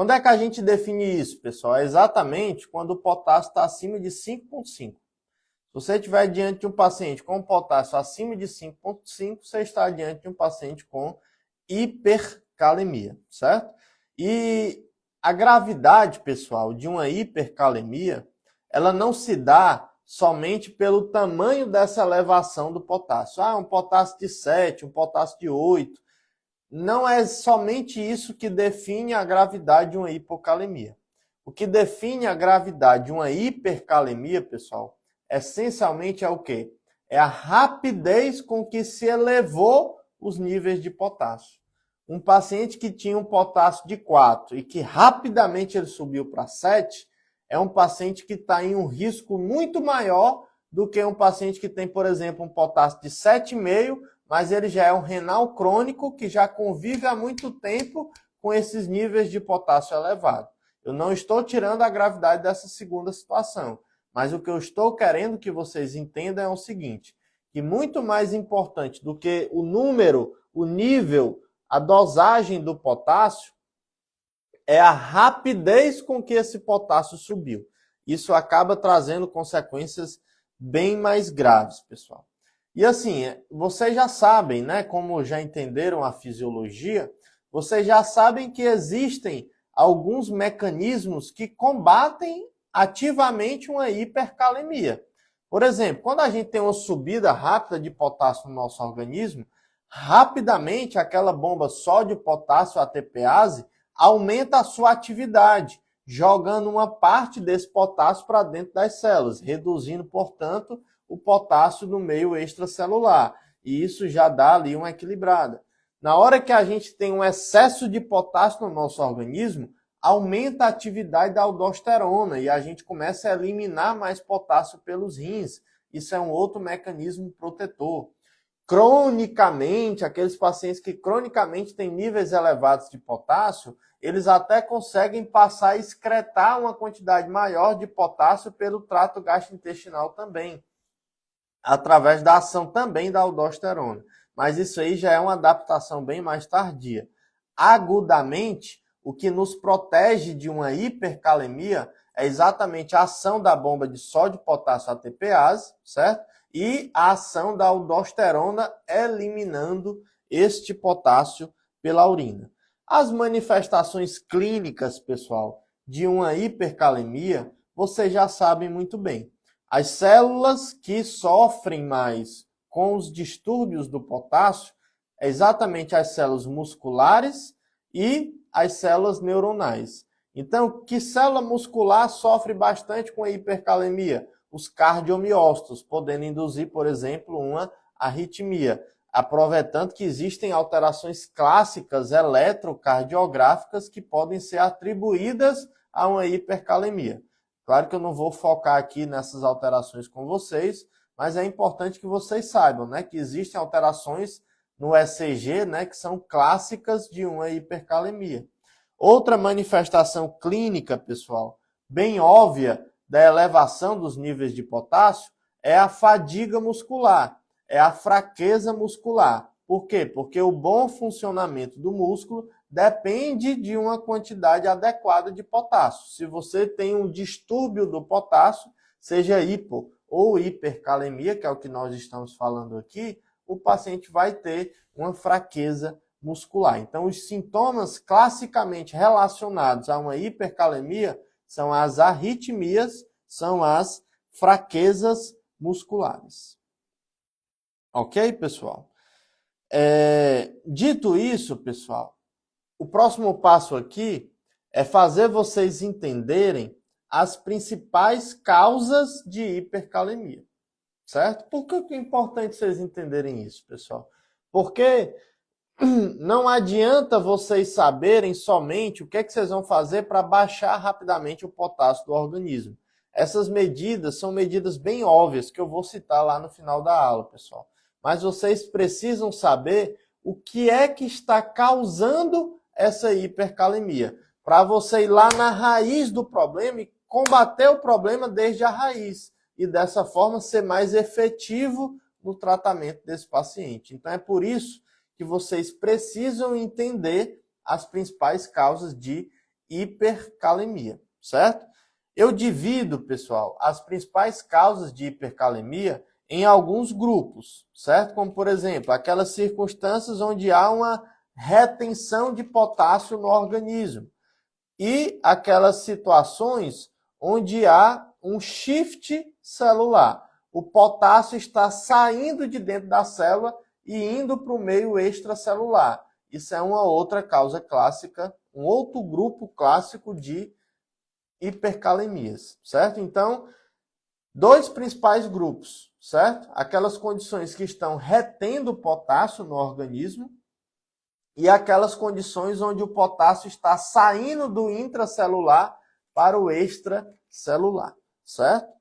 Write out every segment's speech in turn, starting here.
Quando é que a gente define isso, pessoal? É exatamente quando o potássio está acima de 5,5. Se você estiver diante de um paciente com potássio acima de 5,5, você está diante de um paciente com hipercalemia, certo? E a gravidade, pessoal, de uma hipercalemia, ela não se dá somente pelo tamanho dessa elevação do potássio. Um potássio de 7, um potássio de 8. Não é somente isso que define a gravidade de uma hipocalemia. O que define a gravidade de uma hipercalemia, pessoal, essencialmente é o quê? É a rapidez com que se elevou os níveis de potássio. Um paciente que tinha um potássio de 4 e que rapidamente ele subiu para 7, é um paciente que está em um risco muito maior do que um paciente que tem, por exemplo, um potássio de 7,5, mas ele já é um renal crônico que já convive há muito tempo com esses níveis de potássio elevado. Eu não estou tirando a gravidade dessa segunda situação, mas o que eu estou querendo que vocês entendam é o seguinte, que muito mais importante do que o número, o nível, a dosagem do potássio, é a rapidez com que esse potássio subiu. Isso acaba trazendo consequências bem mais graves, pessoal. E assim, vocês já sabem, né, como já entenderam a fisiologia, vocês já sabem que existem alguns mecanismos que combatem ativamente uma hipercalemia. Por exemplo, quando a gente tem uma subida rápida de potássio no nosso organismo, rapidamente aquela bomba sódio-potássio ATPase aumenta a sua atividade, jogando uma parte desse potássio para dentro das células, reduzindo, portanto, o potássio no meio extracelular. E isso já dá ali uma equilibrada. Na hora que a gente tem um excesso de potássio no nosso organismo, aumenta a atividade da aldosterona e a gente começa a eliminar mais potássio pelos rins. Isso é um outro mecanismo protetor. Cronicamente, aqueles pacientes que cronicamente têm níveis elevados de potássio, eles até conseguem passar a excretar uma quantidade maior de potássio pelo trato gastrointestinal também, através da ação também da aldosterona. Mas isso aí já é uma adaptação bem mais tardia. Agudamente, o que nos protege de uma hipercalemia é exatamente a ação da bomba de sódio-potássio ATPase, certo? E a ação da aldosterona eliminando este potássio pela urina. As manifestações clínicas, pessoal, de uma hipercalemia, vocês já sabem muito bem. As células que sofrem mais com os distúrbios do potássio é exatamente as células musculares e as células neuronais. Então, que célula muscular sofre bastante com a hipercalemia? Os cardiomiócitos, podendo induzir, por exemplo, uma arritmia, aproveitando que existem alterações clássicas eletrocardiográficas que podem ser atribuídas a uma hipercalemia. Claro que eu não vou focar aqui nessas alterações com vocês, mas é importante que vocês saibam, né, que existem alterações no ECG, né, que são clássicas de uma hipercalemia. Outra manifestação clínica, pessoal, bem óbvia da elevação dos níveis de potássio é a fadiga muscular, é a fraqueza muscular. Por quê? Porque o bom funcionamento do músculo depende de uma quantidade adequada de potássio. Se você tem um distúrbio do potássio, seja hipo ou hipercalemia, que é o que nós estamos falando aqui, o paciente vai ter uma fraqueza muscular. Então, os sintomas classicamente relacionados a uma hipercalemia são as arritmias, são as fraquezas musculares. Ok, pessoal? Dito isso, pessoal, o próximo passo aqui é fazer vocês entenderem as principais causas de hipercalemia, certo? Por que é importante vocês entenderem isso, pessoal? Porque não adianta vocês saberem somente o que é que vocês vão fazer para baixar rapidamente o potássio do organismo. Essas medidas são medidas bem óbvias que eu vou citar lá no final da aula, pessoal. Mas vocês precisam saber o que é que está causando essa hipercalemia, para você ir lá na raiz do problema e combater o problema desde a raiz e dessa forma ser mais efetivo no tratamento desse paciente. Então é por isso que vocês precisam entender as principais causas de hipercalemia, certo? Eu divido, pessoal, as principais causas de hipercalemia em alguns grupos, certo? Como, por exemplo, aquelas circunstâncias onde há uma retenção de potássio no organismo e aquelas situações onde há um shift celular. O potássio está saindo de dentro da célula e indo para o meio extracelular. Isso é uma outra causa clássica, um outro grupo clássico de hipercalemias, certo? Então, dois principais grupos, certo? Aquelas condições que estão retendo potássio no organismo e aquelas condições onde o potássio está saindo do intracelular para o extracelular, certo?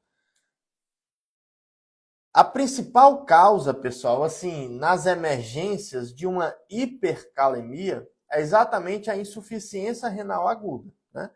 A principal causa, pessoal, assim, nas emergências de uma hipercalemia é exatamente a insuficiência renal aguda, né?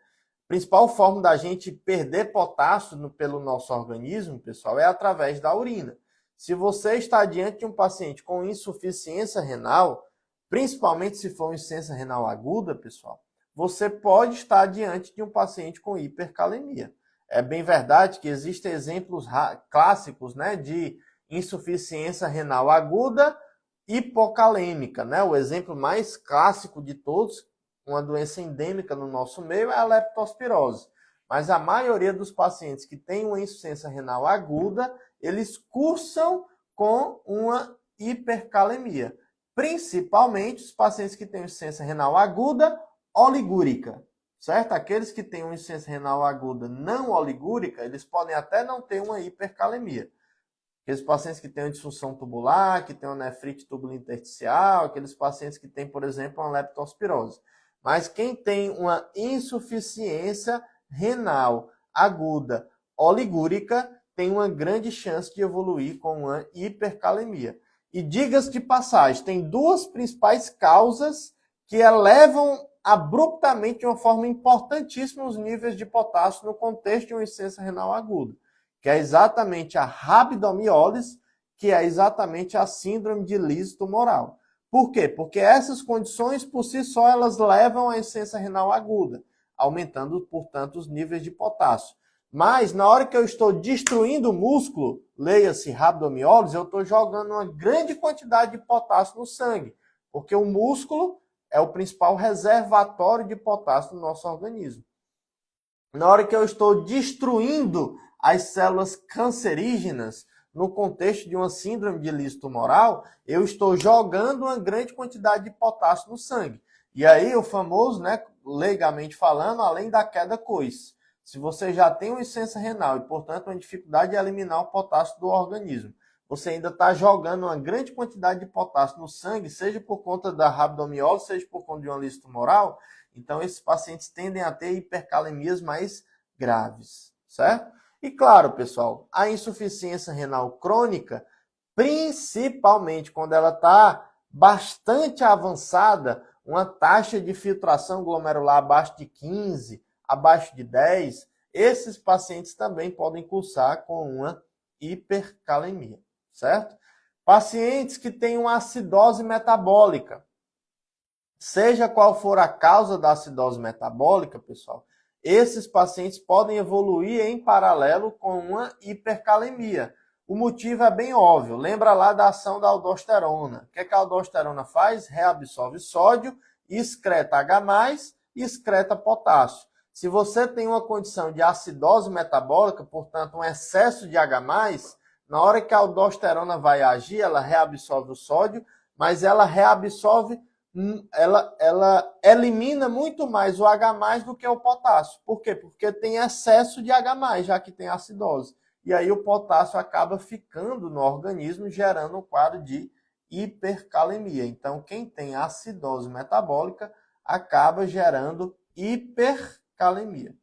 A principal forma da gente perder potássio pelo nosso organismo, pessoal, é através da urina. Se você está diante de um paciente com insuficiência renal, principalmente se for uma insuficiência renal aguda, pessoal, você pode estar diante de um paciente com hipercalemia. É bem verdade que existem exemplos clássicos, né, de insuficiência renal aguda hipocalêmica, né? O exemplo mais clássico de todos, uma doença endêmica no nosso meio, é a leptospirose. Mas a maioria dos pacientes que têm uma insuficiência renal aguda, eles cursam com uma hipercalemia. Principalmente os pacientes que têm insuficiência renal aguda oligúrica, certo? Aqueles que têm uma insuficiência renal aguda não oligúrica, eles podem até não ter uma hipercalemia. Aqueles pacientes que têm uma disfunção tubular, que têm uma nefrite tubulointersticial, aqueles pacientes que têm, por exemplo, uma leptospirose. Mas quem tem uma insuficiência renal aguda oligúrica tem uma grande chance de evoluir com uma hipercalemia. E diga-se de passagem, tem duas principais causas que elevam abruptamente de uma forma importantíssima os níveis de potássio no contexto de uma insuficiência renal aguda, que é exatamente a rabdomiólise, que é exatamente a síndrome de lise tumoral. Por quê? Porque essas condições, por si só, elas levam à insuficiência renal aguda, aumentando, portanto, os níveis de potássio. Mas, na hora que eu estou destruindo o músculo, leia-se rabdomiólise, eu estou jogando uma grande quantidade de potássio no sangue, porque o músculo é o principal reservatório de potássio no nosso organismo. Na hora que eu estou destruindo as células cancerígenas, no contexto de uma síndrome de lise tumoral, eu estou jogando uma grande quantidade de potássio no sangue. E aí o famoso, né, legalmente falando, além da queda cois. Se você já tem uma insuficiência renal e, portanto, uma dificuldade de eliminar o potássio do organismo, você ainda está jogando uma grande quantidade de potássio no sangue, seja por conta da rabdomiólise, seja por conta de uma lise tumoral, então esses pacientes tendem a ter hipercalemias mais graves, certo? E claro, pessoal, a insuficiência renal crônica, principalmente quando ela está bastante avançada, uma taxa de filtração glomerular abaixo de 15, abaixo de 10, esses pacientes também podem cursar com uma hipercalemia, certo? Pacientes que têm uma acidose metabólica, seja qual for a causa da acidose metabólica, pessoal, esses pacientes podem evoluir em paralelo com uma hipercalemia. O motivo é bem óbvio. Lembra lá da ação da aldosterona. O que a aldosterona faz? Reabsorve sódio, excreta H+, e excreta potássio. Se você tem uma condição de acidose metabólica, portanto, um excesso de H+, na hora que a aldosterona vai agir, ela reabsorve o sódio, mas ela reabsorve ela elimina muito mais o H+ do que o potássio. Por quê? Porque tem excesso de H+, já que tem acidose. E aí o potássio acaba ficando no organismo, gerando um quadro de hipercalemia. Então, quem tem acidose metabólica acaba gerando hipercalemia.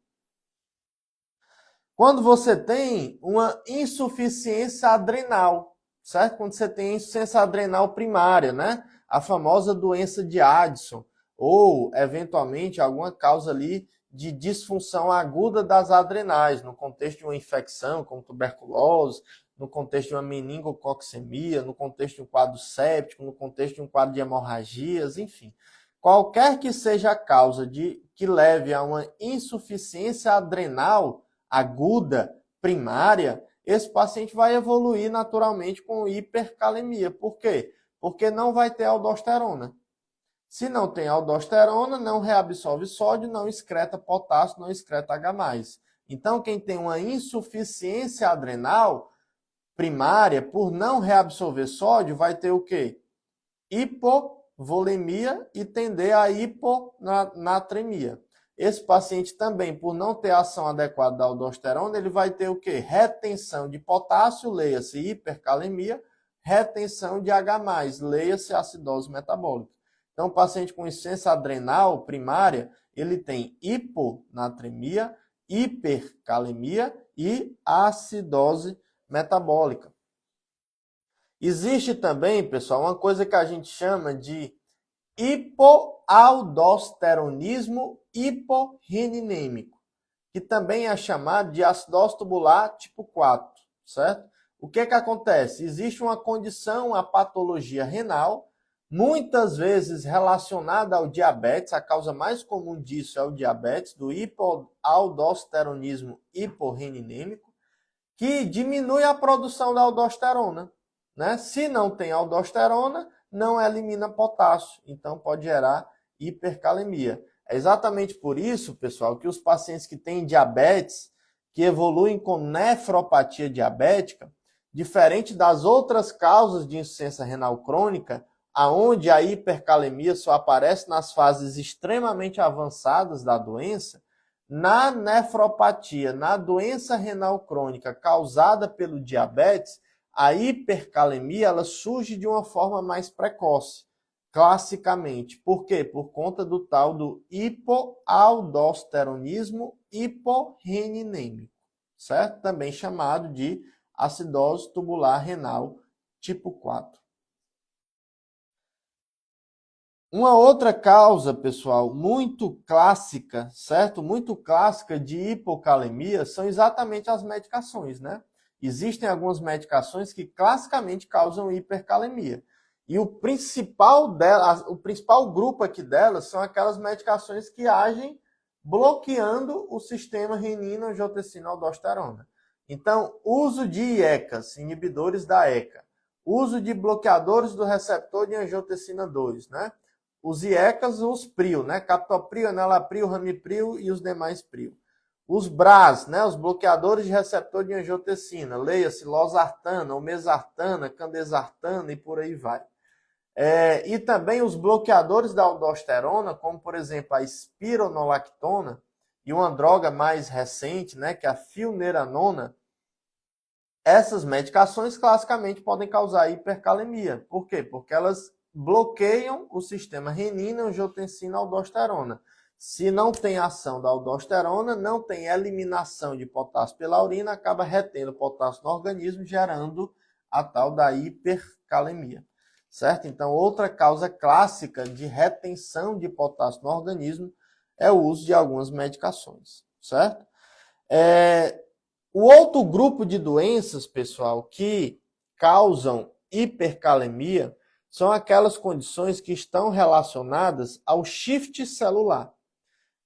Quando você tem uma insuficiência adrenal, certo? Quando você tem insuficiência adrenal primária, né? A famosa doença de Addison, ou, eventualmente, alguma causa ali de disfunção aguda das adrenais, no contexto de uma infecção, como tuberculose, no contexto de uma meningococcemia, no contexto de um quadro séptico, no contexto de um quadro de hemorragias, enfim. Qualquer que seja a causa que leve a uma insuficiência adrenal aguda, primária, esse paciente vai evoluir naturalmente com hipercalemia. Por quê? Porque não vai ter aldosterona. Se não tem aldosterona, não reabsorve sódio, não excreta potássio, não excreta H+. Então, quem tem uma insuficiência adrenal primária, por não reabsorver sódio, vai ter o quê? Hipovolemia e tender a hiponatremia. Esse paciente também, por não ter ação adequada da aldosterona, ele vai ter o quê? Retenção de potássio, leia-se hipercalemia, retenção de H+, leia-se acidose metabólica. Então, o paciente com insuficiência adrenal primária, ele tem hiponatremia, hipercalemia e acidose metabólica. Existe também, pessoal, uma coisa que a gente chama de hipoaldosteronismo hiporreninêmico, que também é chamado de acidose tubular tipo 4, certo? O que acontece? Existe uma condição, a patologia renal, muitas vezes relacionada ao diabetes, a causa mais comum disso é o diabetes, do hipoaldosteronismo hiporreninêmico, que diminui a produção da aldosterona, né? Se não tem aldosterona, não elimina potássio, então pode gerar hipercalemia. É exatamente por isso, pessoal, que os pacientes que têm diabetes, que evoluem com nefropatia diabética, diferente das outras causas de insuficiência renal crônica, aonde a hipercalemia só aparece nas fases extremamente avançadas da doença, na nefropatia, na doença renal crônica causada pelo diabetes, a hipercalemia ela surge de uma forma mais precoce, classicamente. Por quê? Por conta do tal do hipoaldosteronismo hiporreninêmico, certo? Também chamado de acidose tubular renal tipo 4. Uma outra causa, pessoal, muito clássica, certo? Muito clássica de hipocalemia são exatamente as medicações, né? Existem algumas medicações que classicamente causam hipercalemia. E o principal grupo aqui delas são aquelas medicações que agem bloqueando o sistema renina-angiotensina-aldosterona. Então, uso de IECAs, inibidores da ECA, uso de bloqueadores do receptor de angiotensina 2, né? Os IECAs, os PRIO, né? Captopril, enalapril, ramipril e os demais PRIO. Os BRAS, né? Os bloqueadores de receptor de angiotensina, leia-se losartana, olmesartana, candesartana e por aí vai. E também os bloqueadores da aldosterona, como por exemplo a espironolactona e uma droga mais recente, né? Que é a filneranona. Essas medicações classicamente podem causar hipercalemia. Por quê? Porque elas bloqueiam o sistema renina, angiotensina, aldosterona. Se não tem ação da aldosterona, não tem eliminação de potássio pela urina, acaba retendo potássio no organismo, gerando a tal da hipercalemia, certo? Então, outra causa clássica de retenção de potássio no organismo é o uso de algumas medicações, certo? O outro grupo de doenças, pessoal, que causam hipercalemia são aquelas condições que estão relacionadas ao shift celular.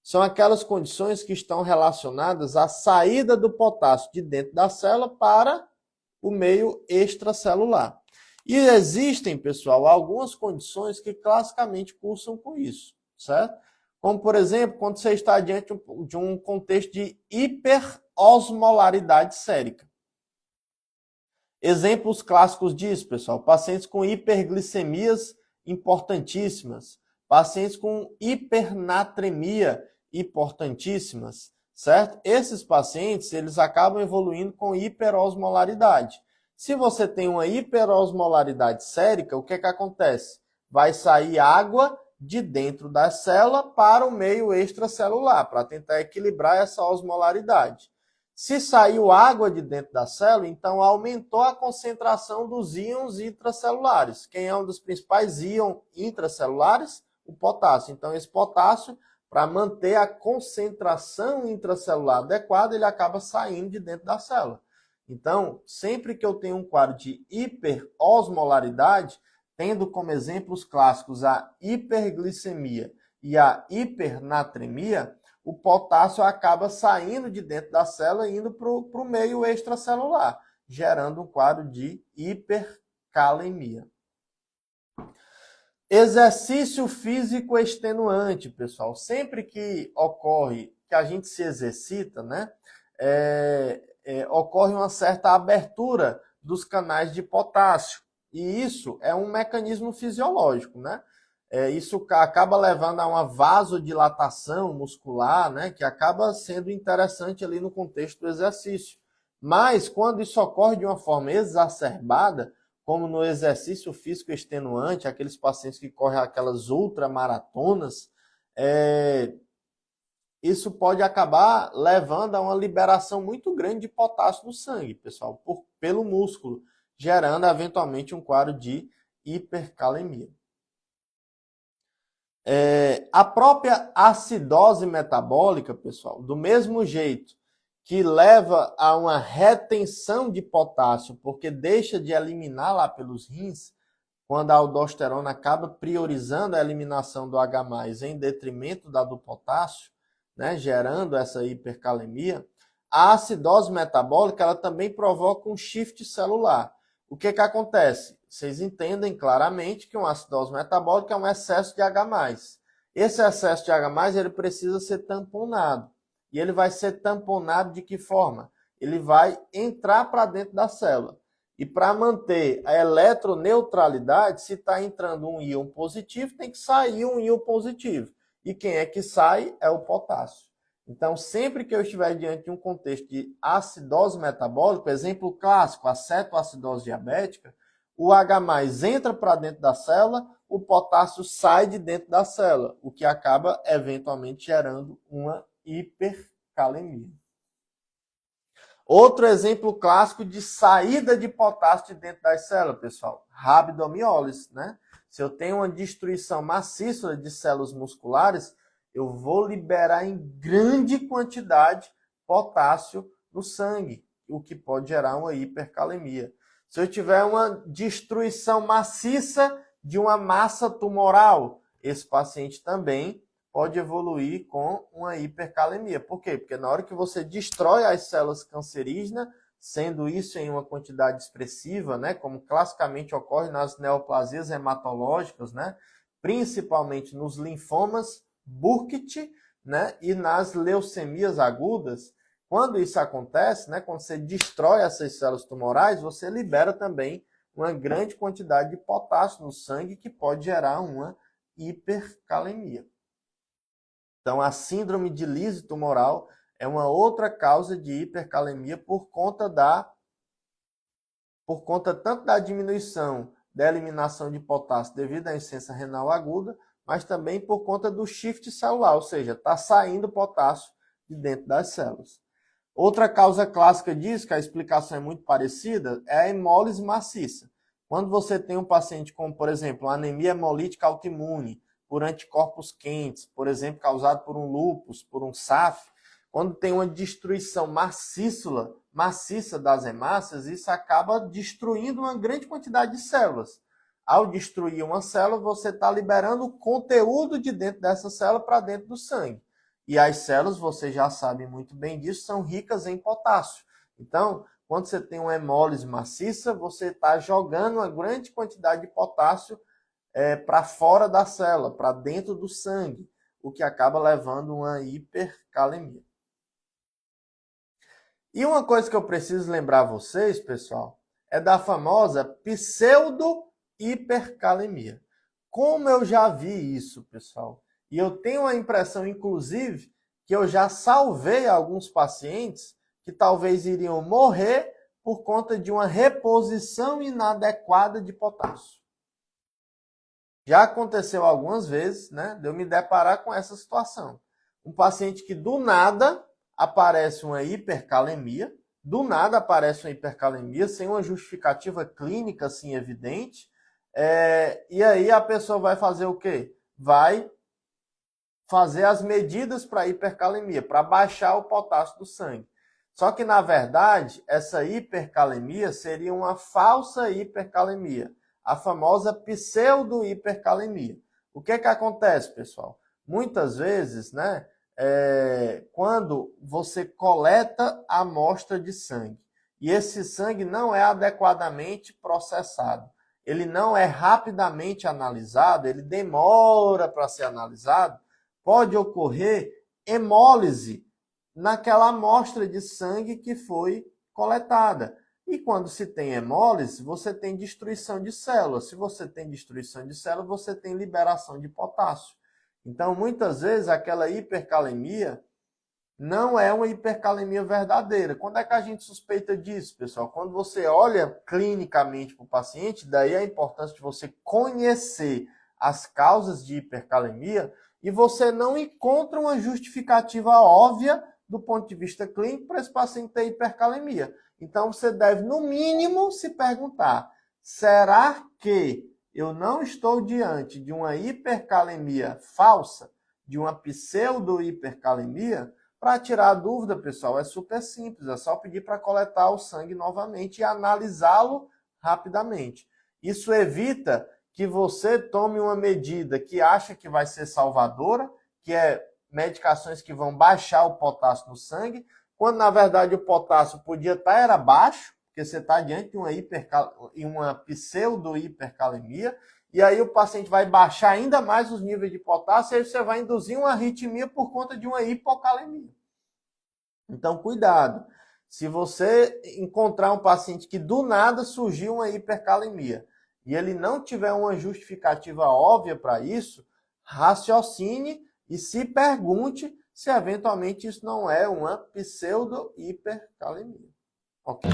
São aquelas condições que estão relacionadas à saída do potássio de dentro da célula para o meio extracelular. E existem, pessoal, algumas condições que classicamente cursam com isso, certo? Como, por exemplo, quando você está diante de um contexto de hiperosmolaridade sérica. Exemplos clássicos disso, pessoal, pacientes com hiperglicemias importantíssimas, pacientes com hipernatremia importantíssimas, certo? Esses pacientes, eles acabam evoluindo com hiperosmolaridade. Se você tem uma hiperosmolaridade sérica, o que acontece? Vai sair água de dentro da célula para o meio extracelular, para tentar equilibrar essa osmolaridade. Se saiu água de dentro da célula, então aumentou a concentração dos íons intracelulares. Quem é um dos principais íons intracelulares? O potássio. Então, esse potássio, para manter a concentração intracelular adequada, ele acaba saindo de dentro da célula. Então, sempre que eu tenho um quadro de hiperosmolaridade, tendo como exemplos clássicos a hiperglicemia e a hipernatremia, o potássio acaba saindo de dentro da célula e indo para o meio extracelular, gerando um quadro de hipercalemia. Exercício físico extenuante, pessoal. Sempre que ocorre que a gente se exercita, né, ocorre uma certa abertura dos canais de potássio. E isso é um mecanismo fisiológico, né? Isso acaba levando a uma vasodilatação muscular, né, que acaba sendo interessante ali no contexto do exercício. Mas quando isso ocorre de uma forma exacerbada, como no exercício físico extenuante, aqueles pacientes que correm aquelas ultramaratonas, isso pode acabar levando a uma liberação muito grande de potássio no sangue, pessoal, pelo músculo, gerando eventualmente um quadro de hipercalemia. A própria acidose metabólica, pessoal, do mesmo jeito que leva a uma retenção de potássio, porque deixa de eliminar lá pelos rins, quando a aldosterona acaba priorizando a eliminação do H+, em detrimento da do potássio, né, gerando essa hipercalemia, a acidose metabólica ela também provoca um shift celular. O que acontece? Vocês entendem claramente que uma acidose metabólica é um excesso de H+. Esse excesso de H+, ele precisa ser tamponado. E ele vai ser tamponado de que forma? Ele vai entrar para dentro da célula. E para manter a eletroneutralidade, se está entrando um íon positivo, tem que sair um íon positivo. E quem é que sai? É o potássio. Então, sempre que eu estiver diante de um contexto de acidose metabólica, exemplo clássico, acetoacidose diabética, o H+ entra para dentro da célula, o potássio sai de dentro da célula, o que acaba eventualmente gerando uma hipercalemia. Outro exemplo clássico de saída de potássio de dentro das células, pessoal, rabdomiólise, né? Se eu tenho uma destruição maciça de células musculares, eu vou liberar em grande quantidade potássio no sangue, o que pode gerar uma hipercalemia. Se eu tiver uma destruição maciça de uma massa tumoral, esse paciente também pode evoluir com uma hipercalemia. Por quê? Porque na hora que você destrói as células cancerígenas, sendo isso em uma quantidade expressiva, né, como classicamente ocorre nas neoplasias hematológicas, né, principalmente nos linfomas Burkitt, né, e nas leucemias agudas, quando isso acontece, né, quando você destrói essas células tumorais, você libera também uma grande quantidade de potássio no sangue que pode gerar uma hipercalemia. Então, a síndrome de lise tumoral é uma outra causa de hipercalemia por conta tanto da diminuição da eliminação de potássio devido à insuficiência renal aguda, mas também por conta do shift celular, ou seja, está saindo potássio de dentro das células. Outra causa clássica disso, que a explicação é muito parecida, é a hemólise maciça. Quando você tem um paciente com, por exemplo, anemia hemolítica autoimune, por anticorpos quentes, por exemplo, causado por um lúpus, por um SAF, quando tem uma destruição maciça das hemácias, isso acaba destruindo uma grande quantidade de células. Ao destruir uma célula, você está liberando o conteúdo de dentro dessa célula para dentro do sangue. E as células, vocês já sabem muito bem disso, são ricas em potássio. Então, quando você tem uma hemólise maciça, você está jogando uma grande quantidade de potássio para fora da célula, para dentro do sangue, o que acaba levando uma hipercalemia. E uma coisa que eu preciso lembrar a vocês, pessoal, é da famosa pseudo-hipercalemia. Como eu já vi isso, pessoal, e eu tenho a impressão, inclusive, que eu já salvei alguns pacientes que talvez iriam morrer por conta de uma reposição inadequada de potássio. Já aconteceu algumas vezes, né, de eu me deparar com essa situação. Um paciente que do nada aparece uma hipercalemia, sem uma justificativa clínica assim evidente, e aí a pessoa vai fazer o quê? Vai fazer as medidas para hipercalemia, para baixar o potássio do sangue. Só que, na verdade, essa hipercalemia seria uma falsa hipercalemia. a famosa pseudo-hipercalemia. O que acontece, pessoal? Muitas vezes, né, quando você coleta a amostra de sangue e esse sangue não é adequadamente processado, ele não é rapidamente analisado, ele demora para ser analisado, pode ocorrer hemólise naquela amostra de sangue que foi coletada. E quando se tem hemólise, você tem destruição de células. Se você tem destruição de células, você tem liberação de potássio. Então, muitas vezes, aquela hipercalemia não é uma hipercalemia verdadeira. Quando é que a gente suspeita disso, pessoal? Quando você olha clinicamente para o paciente, daí a importância de você conhecer as causas de hipercalemia e você não encontra uma justificativa óbvia do ponto de vista clínico para esse paciente ter hipercalemia. Então, você deve, no mínimo, se perguntar, será que eu não estou diante de uma hipercalemia falsa, de uma pseudo-hipercalemia? Para tirar a dúvida, pessoal, é super simples, é só pedir para coletar o sangue novamente e analisá-lo rapidamente. Isso evita que você tome uma medida que acha que vai ser salvadora, que é medicações que vão baixar o potássio no sangue, quando na verdade o potássio podia estar baixo, porque você está diante de uma pseudo-hipercalemia, e aí o paciente vai baixar ainda mais os níveis de potássio, e aí você vai induzir uma arritmia por conta de uma hipocalemia. Então, cuidado. Se você encontrar um paciente que do nada surgiu uma hipercalemia, e ele não tiver uma justificativa óbvia para isso, raciocine e se pergunte se eventualmente isso não é uma pseudo-hipercalemia. Ok?